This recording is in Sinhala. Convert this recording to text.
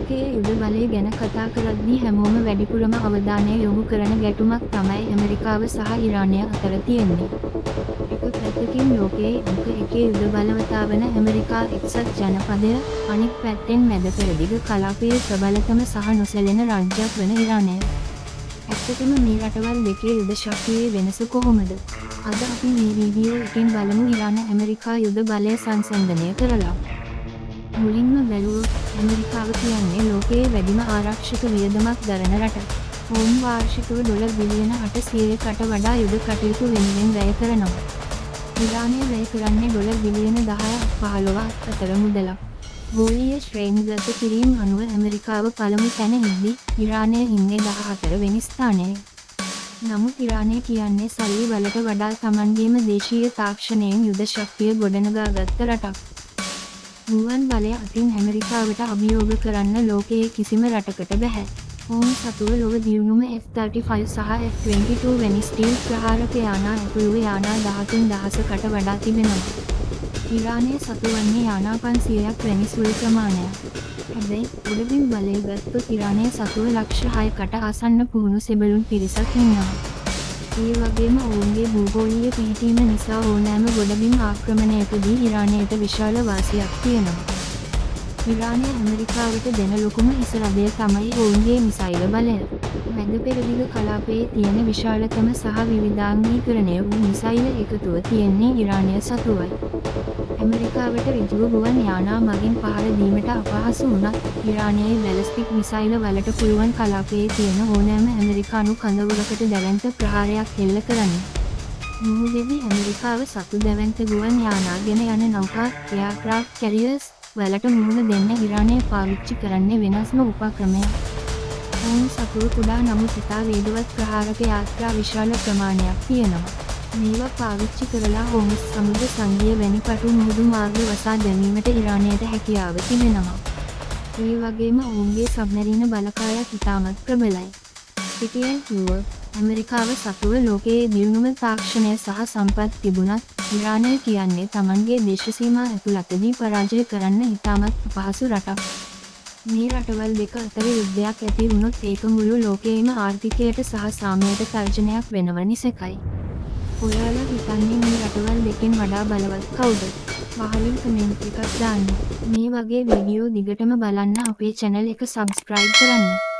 ලෝකයේ යුද බලය ගැන කතා කරද්දී හැමෝම වැඩිපුරම අවධානය යොමු කරන ගැටුමක් තමයි ඇමරිකාව සහ ඉරානය අතර තියෙන්නේ. එක පැත්තකින් ලෝකයේ අංක 1 යුද බලවතා වන ඇමරිකා එක්සත් ජනපදය, අනිත් පැත්තෙන් මැද පෙරදිග කලාපයේ ප්‍රබලතම සහ නොසැලෙන රාජ්‍යයක් වන ඉරානය. ඇත්තටම මේ රටවල් දෙකේ යුද ශක්තියේ වෙනස කොහොමද? අද අපි මේ වීඩියෝ එකෙන් බලමු ඉරාන ඇමරිකා යුද බලය සංසන්දනය කරලා. මුලින්ම බැලුවොත් ඇමරිකාව කියන්නේ ලෝකයේ වැඩිම ආරක්ෂක වියදමක් දරන රට. ඔවුන් වාර්ෂිකව ඩොලර් බිලියන 800කට වඩා යුද කටයුතු වෙනුවෙන් වැය කරනවා. ඉරානය වැය කරන්නේ ඩොලර් බිලියන 10-15ක් අතර මුදලක්. ගෝලීය ශ්‍රේණිගත කිරීම අනුව ඇමරිකාව පළමු තැන ඉද්දී ඉරානය ඉන්නේ 14 වෙනි ස්ථානයේ. නමුත් ඉරානය කියන්නේ සල්ලි වලට වඩා තමන්ගේම දේශීය තාක්ෂණයෙන් යුද ශක්තිය ගොඩනගාගත්ත රටක්. ගුවන් බලය අතින් ඇමරිකාවට අභියෝග කරන්න ලෝකයේ කිසිම රටකට බැහැ. ඔවුන් සතුව ලොව දියුණුම F-35 සහ F-22 වැනි ස්ටීල් ප්‍රහාරක යානා ඇතුළුව යානා 13,000කට වඩා තිබෙනවා. ඉරානය සතු වන්නේ යානා 500ක් වැනි සුළු ප්‍රමාණයක්. හැබැයි උඩබිම් බලය ගත්තොත් ඉරානය සතුව ලක්ෂ 6කට ආසන්න පුහුණු සෙබළුන් පිරිසක් ඉන්නවා. ඒ වගේම ඔවුන්ගේ භූගෝලීය පිහිටීම නිසා ඕනෑම ගොඩබිම් ආක්‍රමණයකදී ඉරානයට විශාල වාසියක් තියෙනවා. ඉරානය ඇමරිකාවට දෙන ලොකුම ඉසරදය තමයි ඔවුන්ගේ මිසයිල බලය. මැද පෙරදිග කලාපයේ තියෙන විශාලතම සහ විවිධාංගීකරණය වූ මිසයිල එකතුව තියෙන්නේ ඉරානය සතුවයි. ඇමරිකාවට ඍජුව ගුවන් යානා මගින් පහර දීමට අපහසු වුණත් ඉරානයේ බැලිස්ටික් මිසයිල වලට පුළුවන් කලාපයේ තියෙන ඕනෑම ඇමරිකානු කඳවුරකට දැවැන්ත ප්‍රහාරයක් එල්ල කරන්න. මුහුදෙහි ඇමරිකාව සතු දැවැන්ත ගුවන් යානා ගෙන යන නෞකා එයාක්‍රාෆ්ට් කැරියර්ස් වලට මුහුණ දෙන්න ඉරානය පාවිච්චි කරන්නේ වෙනස්ම උපක්‍රමයක්. ඔවුන් සතුව කුඩා නමුත් ඉතා වේගවත් ප්‍රහාරක යාත්‍රා විශාල ප්‍රමාණයක් තියෙනවා. මේවා පාවිච්චි කරලා හෝමුස් සමුද්‍ර සංගය වැනි පටු මුහුදු මාර්ග වසා දැමීමට ඉරානයට හැකියාව තිබෙනවා. ඒ වගේම ඔවුන්ගේ සබ්මැරීන බලකායක් ඉතාමත් ප්‍රබලයි. පිටියෙන් කිව්වොත් ඇමරිකාව සතුව ලෝකයේ දියුණුම තාක්ෂණය සහ සම්පත් තිබුණත් ඉරානය කියන්නේ තමන්ගේ දේශසීමා ඇතුළතදී පරාජය කරන්න ඉතාමත් අපහසු රටක්. මේ රටවල් දෙක අතර යුද්ධයක් ඇති වුණොත් ඒක මුළු ලෝකයේම ආර්ථිකයට සහ සාමයට තර්ජනයක් වෙනව නිසැකයි. ඔයාලා හිතන්නේ මේ රටවල් දෙකෙන් වඩා බලවත් කවුද? පහලින් කමෙන්ට් එකක් දාන්න. මේ වගේ වීඩියෝ දිගටම බලන්න අපේ channel එක subscribe කරන්න.